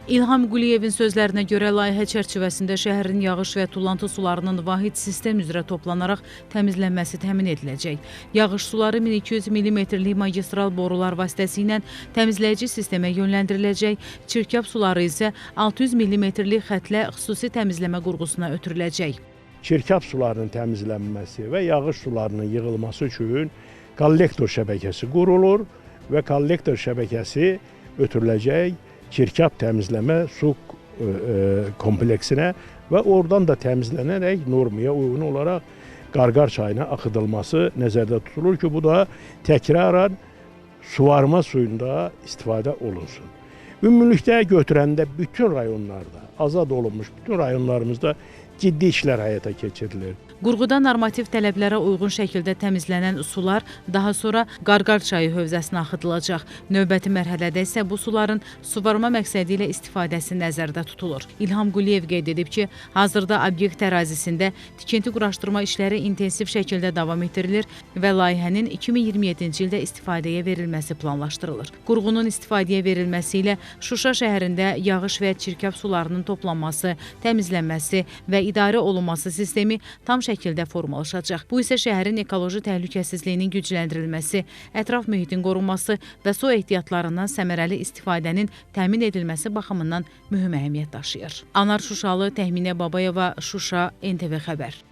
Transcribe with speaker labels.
Speaker 1: İlham Quliyevin sözlərinə görə layihə çərçivəsində şəhərin yağış və tullantı sularının vahid sistem üzrə toplanaraq təmizlənməsi təmin ediləcək. Yağış suları 1200 mm-lik magistral borular vasitəsilə təmizləyici sistemə yönləndiriləcək, çirkab suları isə 600 mm-lik xətlə xüsusi təmizləmə qurğusuna ötürüləcək.
Speaker 2: Çirkab sularının təmizlənməsi və yağış sularının yığılması üçün kollektor şəbəkəsi qurulur və kollektor şəbəkəsi ötürüləcək çirkab təmizləmə su kompleksinə və oradan da təmizlənərək normaya uyğun olaraq Qarqar çayına axıdılması nəzərdə tutulur ki, bu da təkrarən suvarma suyunda istifadə olunsun. Ümumilikdə götürəndə bütün rayonlarda, azad olunmuş bütün rayonlarımızda ciddi işlər həyata keçirilir.
Speaker 1: Qurğuda normativ tələblərə uyğun şəkildə təmizlənən sular daha sonra Qarqar çayı hövzəsinə axıdılacaq. Növbəti mərhələdə isə bu suların suvarma məqsədi ilə istifadəsi nəzərdə tutulur. İlham Quliyev qeyd edib ki, hazırda obyekt ərazisində tikinti-quraşdırma işləri intensiv şəkildə davam etdirilir və layihənin 2027-ci ildə istifadəyə verilməsi planlaşdırılır. Qurğunun istifadəyə verilməsi ilə Şuşa şəhərində yağış və çirkab sularının toplanması, təmizlənməsi və idarə olunması sistemi tam şəkildə formalaşacaq. Bu isə şəhərin ekoloji təhlükəsizliyinin gücləndirilməsi, ətraf mühitin qorunması və su ehtiyatlarından səmərəli istifadənin təmin edilməsi baxımından mühüm əhəmiyyət daşıyır. Anar Şuşalı, Təxminə Babayeva, Şuşa, NTV Xəbər.